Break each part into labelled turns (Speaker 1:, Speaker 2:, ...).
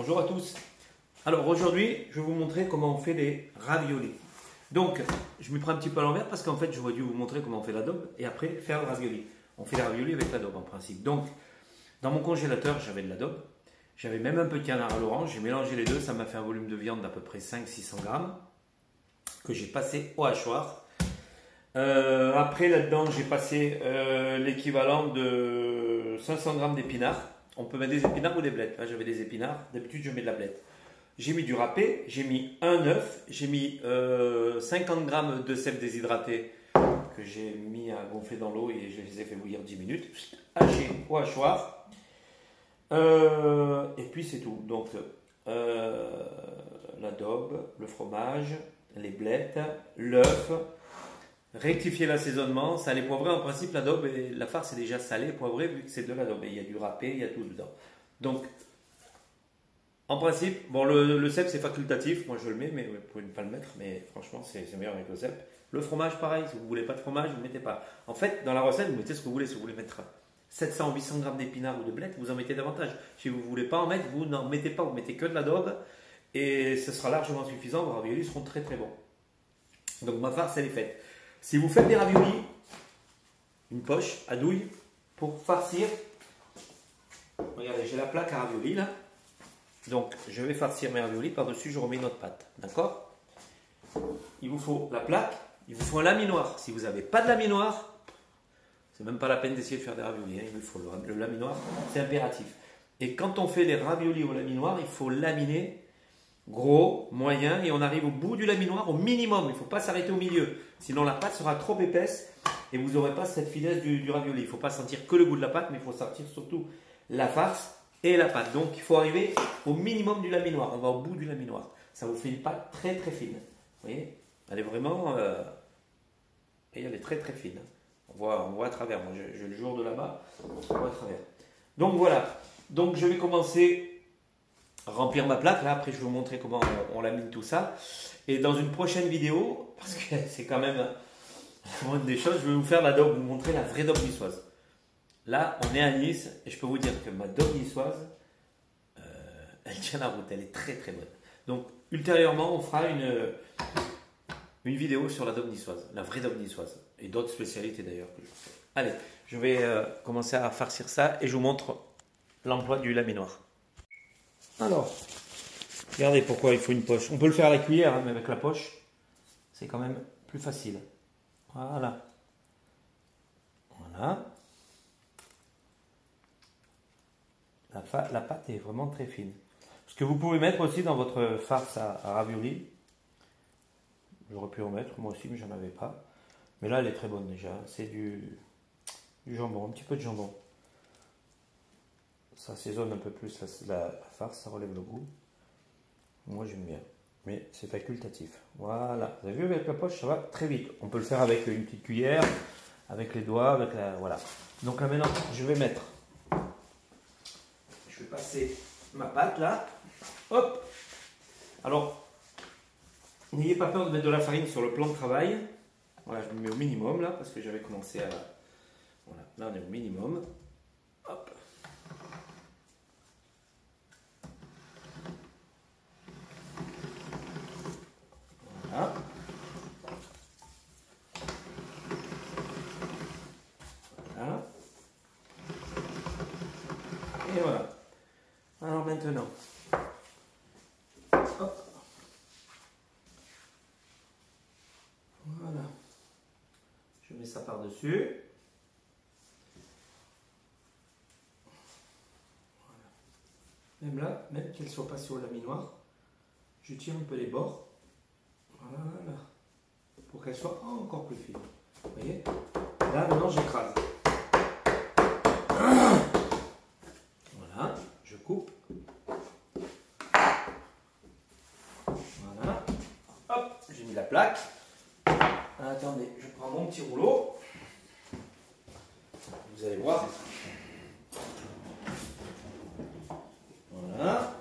Speaker 1: Bonjour à tous. Alors aujourd'hui, je vais vous montrer comment on fait les raviolis. Donc, je me prends un petit peu à l'envers parce qu'en fait, j'aurais dû vous montrer comment on fait l'adobe et après faire le ravioli. On fait les raviolis avec l'adobe en principe. Donc, dans mon congélateur, j'avais de l'adobe. J'avais même un peu de canard à l'orange. J'ai mélangé les deux. Ça m'a fait un volume de viande d'à peu près 500-600 grammes que j'ai passé au hachoir. Après, là-dedans, j'ai passé l'équivalent de 500 grammes d'épinards. On peut mettre des épinards ou des blettes. Là, j'avais des épinards. D'habitude, je mets de la blette. J'ai mis du râpé, j'ai mis un œuf, j'ai mis 50 grammes de sel déshydraté que j'ai mis à gonfler dans l'eau et je les ai fait bouillir 10 minutes. Haché au hachoir. Et puis c'est tout. Donc, l'adobe, le fromage, les blettes, l'œuf. Rectifier l'assaisonnement, salé, poivré. En principe, l'adobe et la farce est déjà salée, poivrée, vu que c'est de l'adobe. Il y a du râpé, il y a tout dedans. Donc, en principe, bon, le cèpe c'est facultatif. Moi je le mets, mais vous pouvez ne pas le mettre. Mais franchement, c'est meilleur avec le cèpe. Le fromage, pareil. Si vous ne voulez pas de fromage, vous ne mettez pas. En fait, dans la recette, vous mettez ce que vous voulez. Si vous voulez mettre 700-800 grammes d'épinards ou de blettes, vous en mettez davantage. Si vous ne voulez pas en mettre, vous n'en mettez pas. Vous mettez que de l'adobe et ce sera largement suffisant. Vos raviolis seront très très bons. Donc ma farce, elle est faite. Si vous faites des raviolis, une poche à douille pour farcir. Regardez, j'ai la plaque à raviolis là. Donc je vais farcir mes raviolis, par-dessus je remets notre pâte. D'accord? Il vous faut la plaque, il vous faut un laminoir. Si vous n'avez pas de laminoir, c'est même pas la peine d'essayer de faire des raviolis. Il vous faut le laminoir, c'est impératif. Et quand on fait les raviolis au laminoir, il faut laminer gros, moyen, et on arrive au bout du laminoir au minimum. Il ne faut pas s'arrêter au milieu. Sinon la pâte sera trop épaisse et vous n'aurez pas cette finesse du ravioli. Il ne faut pas sentir que le goût de la pâte, mais il faut sentir surtout la farce et la pâte. Donc il faut arriver au minimum du laminoir. On va au bout du laminoir. Ça vous fait une pâte très très fine. Vous voyez? Elle est vraiment... et elle est très très fine. On voit à travers. Moi j'ai le jour de là-bas. On voit à travers. Donc voilà. Donc je vais commencer à remplir ma plaque. Là après je vais vous montrer comment on lamine tout ça. Et dans une prochaine vidéo, parce que c'est quand même une des choses, je vais vous faire l'adobe, vous montrer la vraie daube niçoise. Là, on est à Nice et je peux vous dire que ma daube niçoise, elle tient la route, elle est très très bonne. Donc, ultérieurement, on fera une vidéo sur la daube niçoise, la vraie daube niçoise. Et d'autres spécialités d'ailleurs que je fais. Allez, je vais commencer à farcir ça et je vous montre l'emploi du laminoir. Alors, regardez pourquoi il faut une poche. On peut le faire à la cuillère, hein, mais avec la poche, c'est quand même plus facile. Voilà. Voilà. La pâte est vraiment très fine. Ce que vous pouvez mettre aussi dans votre farce à ravioli, j'aurais pu en mettre moi aussi, mais j'en avais pas. Mais là, elle est très bonne déjà. C'est du jambon, un petit peu de jambon. Ça assaisonne un peu plus la farce, ça relève le goût. Moi, j'aime bien. Mais c'est facultatif. Voilà. Vous avez vu, avec la poche, ça va très vite. On peut le faire avec une petite cuillère, avec les doigts, avec la... Voilà. Donc là, maintenant, je vais mettre... Je vais passer ma pâte là. Hop. Alors, n'ayez pas peur de mettre de la farine sur le plan de travail. Voilà, je me mets au minimum là, parce que j'avais commencé à... Voilà, là on est au minimum. Hop. Voilà. Voilà. Et voilà. Alors maintenant, hop. Voilà. Je mets ça par-dessus. Voilà. Même là, même qu'elle soit passée au laminoir, je tire un peu les bords. Voilà. Pour qu'elle soit encore plus fine. Vous voyez? Là, maintenant, j'écrase. Voilà. Je coupe. Voilà. Hop, j'ai mis la plaque. Attendez, je prends mon petit rouleau. Vous allez voir. Voilà.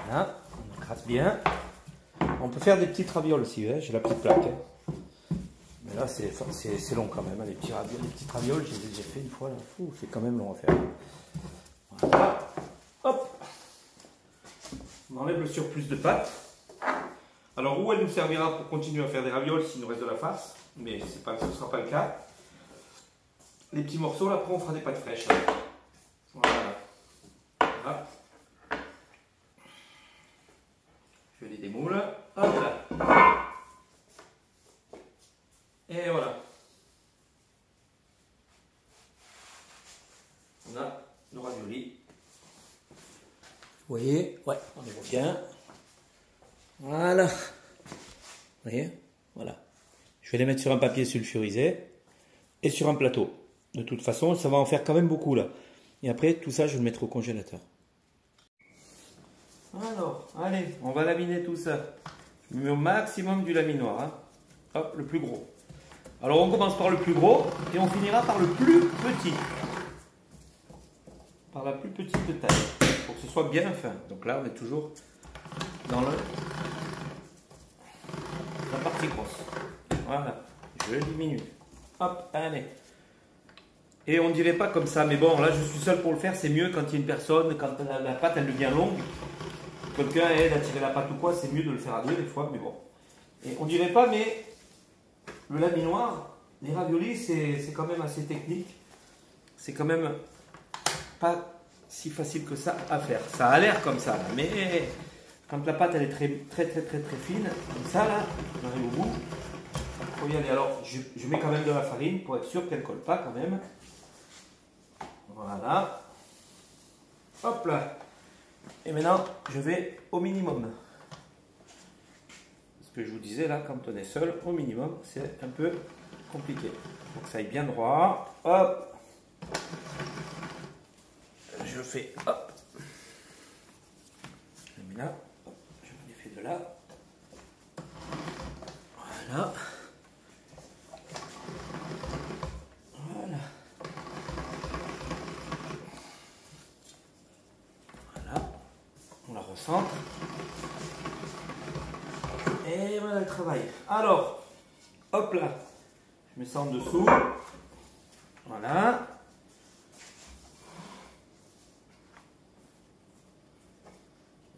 Speaker 1: Voilà, on écrase bien. On peut faire des petites ravioles aussi, hein. J'ai la petite plaque. Hein. Là, c'est long quand même. Hein, les petites ravioles, je les ai déjà fait une fois. C'est quand même long à faire. Voilà. Hop. On enlève le surplus de pâte. Alors, où elle nous servira pour continuer à faire des ravioles s'il nous reste de la farce, mais ce ne sera pas le cas. Les petits morceaux, là, après, on fera des pâtes fraîches. Voilà. Voilà. Je les démoule. Hop là. Et voilà. On a nos raviolis. Vous voyez? Ouais, on les voit bien. Voilà. Vous voyez? Voilà. Je vais les mettre sur un papier sulfurisé et sur un plateau. De toute façon, ça va en faire quand même beaucoup là. Et après, tout ça, je vais le mettre au congélateur. Alors, allez, on va laminer tout ça. Je mets au maximum du laminoir. Hein. Hop, le plus gros. Alors, on commence par le plus gros et on finira par le plus petit. Par la plus petite de taille. Pour que ce soit bien fin. Donc là, on est toujours dans la partie grosse. Voilà, je diminue. Hop, allez. Et on dirait pas comme ça, mais bon, là je suis seul pour le faire, c'est mieux quand il y a une personne, quand la pâte elle devient longue. Quelqu'un aide à tirer la pâte ou quoi, c'est mieux de le faire à deux des fois, mais bon. Et on dirait pas, mais le laminoir, les raviolis, c'est quand même assez technique. C'est quand même pas si facile que ça à faire. Ça a l'air comme ça, là, mais quand la pâte elle est très fine, comme ça là, on arrive au bout. Faut y aller. Alors, je mets quand même de la farine pour être sûr qu'elle ne colle pas quand même. Voilà. Hop là. Et maintenant, je vais au minimum. Ce que je vous disais là, quand on est seul, au minimum, c'est un peu compliqué. Il faut que ça aille bien droit. Hop. Je fais hop. Je mets là. Hop. Je me les fais de là. Voilà. Centre. Et voilà le travail. Alors, hop là, je mets ça en dessous. Voilà.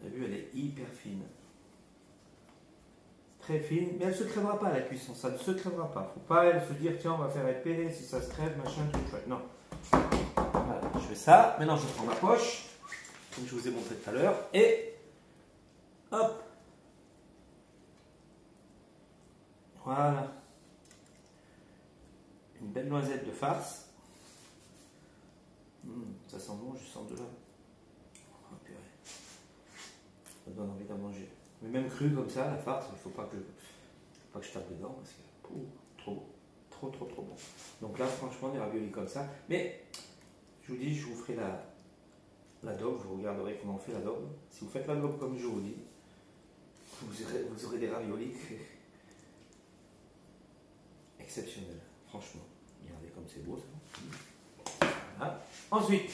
Speaker 1: Vous avez vu, elle est hyper fine. Très fine, mais elle ne se crèvera pas à la cuisson, ça ne se crèvera pas. Faut pas elle se dire, tiens, on va faire épais, si ça se crève, machin, tout chouette. Non. Voilà, je fais ça. Maintenant, je prends ma poche, comme je vous ai montré tout à l'heure, et hop. Voilà. Une belle noisette de farce. Ça sent bon, je sens de là. Oh, purée. Ça donne envie d'en manger. Mais même cru comme ça, la farce, il ne faut pas que je tape dedans parce que trop beau. Trop bon. Donc là, franchement, des raviolis comme ça. Mais, je vous dis, je vous ferai la daube, je vous regarderai comment on fait la daube. Si vous faites la daube comme je vous dis, vous aurez des raviolis exceptionnels, franchement. Regardez comme c'est beau ça. Voilà. Ensuite,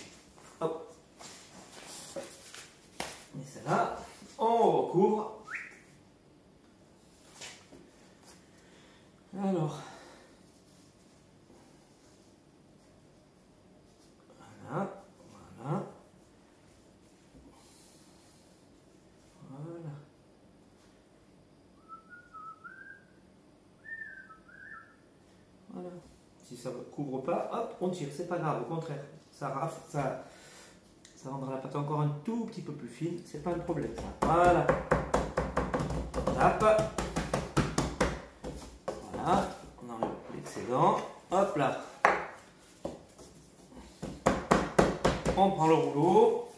Speaker 1: hop, on met ça là, on recouvre. Alors, voilà. Si ça ne couvre pas, hop, on tire, c'est pas grave, au contraire, ça rafle, ça rendra la pâte encore un tout petit peu plus fine, c'est pas un problème ça. Voilà. Hop. Voilà, on enlève l'excédent, hop là. On prend le rouleau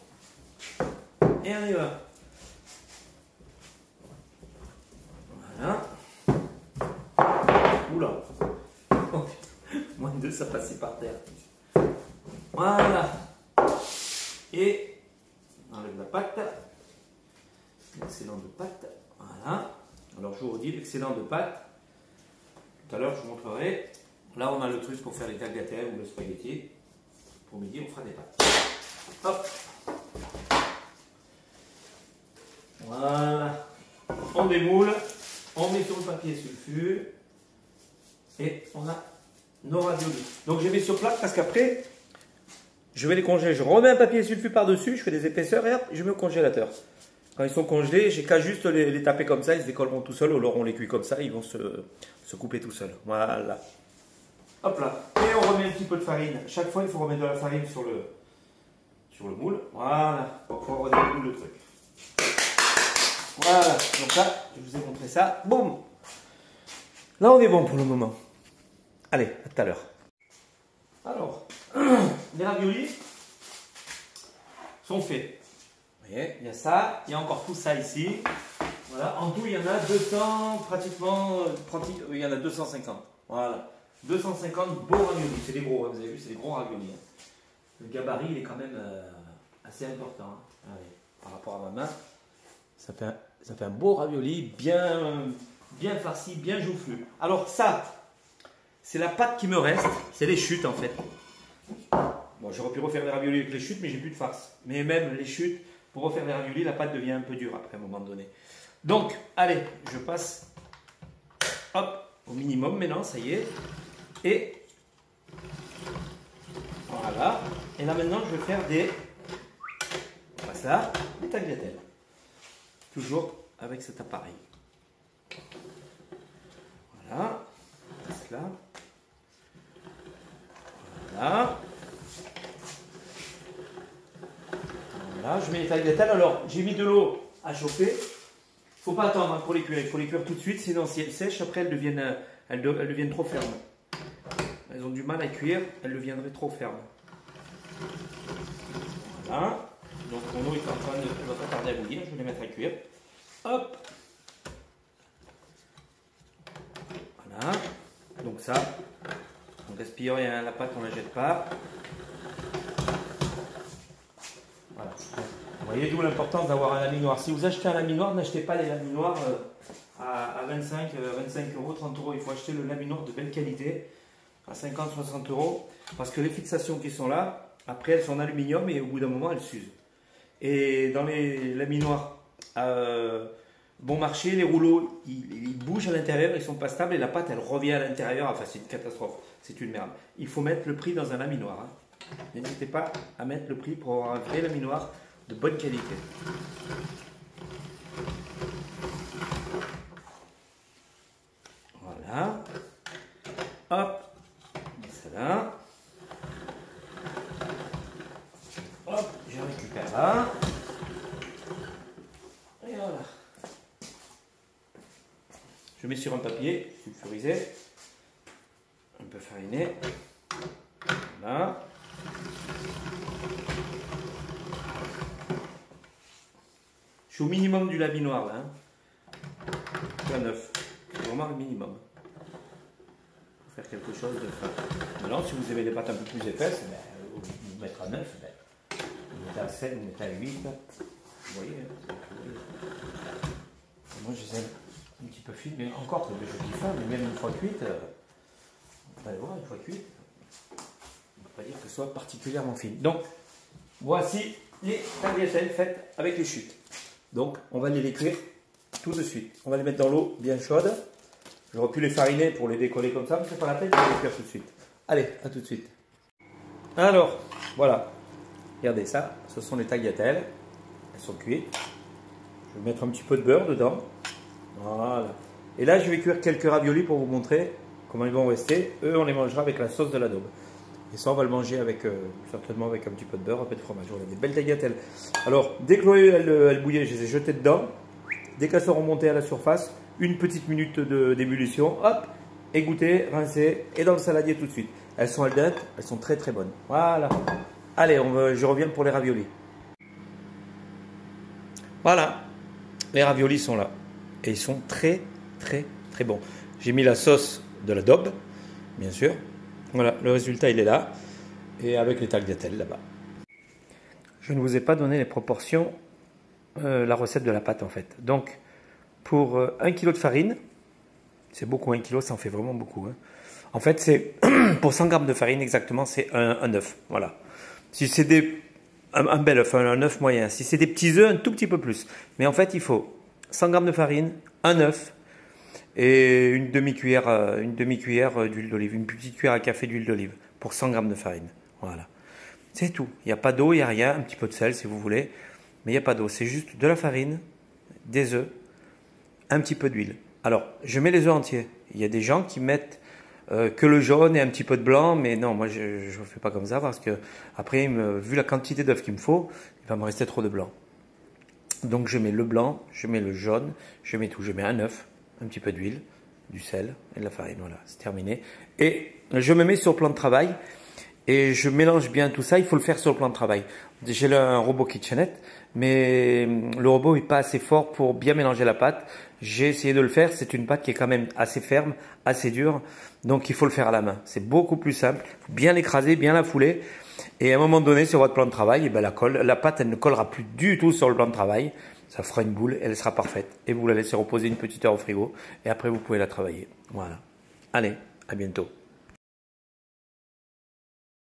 Speaker 1: et on y va. Voilà. Oula. Moins de deux, ça passait par terre. Voilà. Et on enlève la pâte. L'excédent de pâte. Voilà. Alors je vous redis, l'excédent de pâte. Tout à l'heure, je vous montrerai. Là, on a le truc pour faire les tagliatelles ou le spaghetti. Pour midi, on fera des pâtes. Hop. Voilà. On démoule. On met sur le papier sulfure. Et on a nos raviolis. Donc je les mets sur plaque parce qu'après, je vais les congeler. Je remets un papier sulfure par-dessus, je fais des épaisseurs et hop, je mets au congélateur. Quand ils sont congelés, j'ai qu'à juste les taper comme ça, ils se décolleront tout seuls, ou alors on les cuit comme ça, ils vont se couper tout seuls. Voilà. Hop là. Et on remet un petit peu de farine. Chaque fois, il faut remettre de la farine sur le moule. Voilà. Pour pouvoir redérouler le moule de truc. Voilà. Donc là, je vous ai montré ça. Boum. Là, on est bon pour le moment. Allez, à tout à l'heure. Alors, les raviolis sont faits. Vous voyez, il y a ça, il y a encore tout ça ici. Voilà, en tout, il y en a 200, pratiquement, il y en a 250. Voilà, 250 beaux raviolis. C'est des gros, vous avez vu, c'est des gros raviolis. Le gabarit, il est quand même assez important. Allez, par rapport à ma main, ça fait un beau ravioli, bien farci, bien joufflu. Alors ça, c'est la pâte qui me reste, c'est les chutes en fait. Bon, j'aurais pu refaire les raviolis avec les chutes, mais j'ai plus de farce. Mais même les chutes, pour refaire les raviolis, la pâte devient un peu dure après à un moment donné. Donc, allez, je passe hop, au minimum maintenant, ça y est. Et voilà. Et là maintenant, je vais faire on passe là, des tagliatelles. Toujours avec cet appareil. Voilà. On passe là. Voilà. Voilà, je mets les tagliatelles. Alors, j'ai mis de l'eau à chauffer. Il ne faut pas attendre pour les cuire. Il faut les cuire tout de suite, sinon si elles sèchent, après elles deviennent trop fermes. Elles ont du mal à cuire, elles deviendraient trop fermes. Voilà. Donc mon eau est en train de ne va pas tarder à bouillir. Je vais les mettre à cuire. Hop. Voilà. Donc ça, on ne gaspille rien. La pâte, on ne la jette pas. Voilà. Vous voyez d'où l'importance d'avoir un laminoir. Si vous achetez un laminoir, n'achetez pas les laminoirs à 25 euros, 30 euros. Il faut acheter le laminoir de belle qualité à 50, 60 euros. Parce que les fixations qui sont là, après elles sont en aluminium et au bout d'un moment elles s'usent. Et dans les laminoirs bon marché, les rouleaux ils bougent à l'intérieur, ils sont pas stables et la pâte elle revient à l'intérieur. Enfin, c'est une catastrophe, c'est une merde. Il faut mettre le prix dans un laminoir. Hein. N'hésitez pas à mettre le prix pour avoir un vrai laminoir de bonne qualité. Voilà. Hop. Et ça là. Hop, je récupère là. Et voilà. Je mets sur un papier sulfurisé. Un peu fariné. Voilà. Je suis au minimum du laminoir là. Hein. Un 9. C'est vraiment le minimum. Il faut faire quelque chose de fin. Maintenant, si vous aimez les pâtes un peu plus épaisses, ben, vous mettez à 9. Ben, vous mettez à 7, vous mettez à 8. Vous voyez, hein, moi, je les aime un petit peu fines, mais encore, c'est des jolies fins, mais même une fois cuite, vous allez voir, une fois cuite, on ne peut pas dire que ce soit particulièrement fine. Donc, voici les tagliatelles faites avec les chutes. Donc, on va les cuire tout de suite. On va les mettre dans l'eau bien chaude. J'aurais pu les fariner pour les décoller comme ça, mais c'est pas la peine, je vais les cuire tout de suite. Allez, à tout de suite. Alors, voilà. Regardez ça, ce sont les tagliatelles. Elles sont cuites. Je vais mettre un petit peu de beurre dedans. Voilà. Et là, je vais cuire quelques raviolis pour vous montrer comment ils vont rester. Eux, on les mangera avec la sauce de l'adobe. Et ça, on va le manger avec, certainement avec un petit peu de beurre, un peu de fromage. Voilà, des belles tagliatelles. Alors, dès que l'eau elle bouillait, je les ai jetées dedans. Dès qu'elles seront montées à la surface, une petite minute d'ébullition, hop, égouttées, rincées et dans le saladier tout de suite. Elles sont al dente, elles sont très très bonnes. Voilà. Allez, je reviens pour les raviolis. Voilà, les raviolis sont là. Et ils sont très très très bons. J'ai mis la sauce de l'adobe, bien sûr. Voilà, le résultat il est là. Et avec les tagliatelles là-bas. Je ne vous ai pas donné les proportions, la recette de la pâte en fait. Donc, pour 1 kg de farine, c'est beaucoup, 1 kg ça en fait vraiment beaucoup. Hein. En fait, c'est pour 100 g de farine exactement, c'est un œuf. Voilà. Si c'est un bel œuf, un œuf moyen. Si c'est des petits œufs, un tout petit peu plus. Mais en fait, il faut 100 g de farine, un œuf, et une demi-cuillère d'huile d'olive, une petite cuillère à café d'huile d'olive pour 100 grammes de farine. Voilà. C'est tout. Il n'y a pas d'eau, il n'y a rien. Un petit peu de sel si vous voulez. Mais il n'y a pas d'eau. C'est juste de la farine, des œufs, un petit peu d'huile. Alors, je mets les œufs entiers. Il y a des gens qui mettent que le jaune et un petit peu de blanc. Mais non, moi, je ne fais pas comme ça parce que après, vu la quantité d'œufs qu'il me faut, il va me rester trop de blanc. Donc, je mets le blanc, je mets le jaune, je mets tout. Je mets un œuf, un petit peu d'huile, du sel et de la farine. Voilà, c'est terminé. Et je me mets sur le plan de travail. Et je mélange bien tout ça, il faut le faire sur le plan de travail. J'ai un robot kitchenette, mais le robot n'est pas assez fort pour bien mélanger la pâte. J'ai essayé de le faire, c'est une pâte qui est quand même assez ferme, assez dure, donc il faut le faire à la main. C'est beaucoup plus simple, faut bien l'écraser, bien la fouler. Et à un moment donné, sur votre plan de travail, eh ben la pâte elle ne collera plus du tout sur le plan de travail. Ça fera une boule, elle sera parfaite. Et vous la laissez reposer une petite heure au frigo, et après vous pouvez la travailler. Voilà. Allez, à bientôt.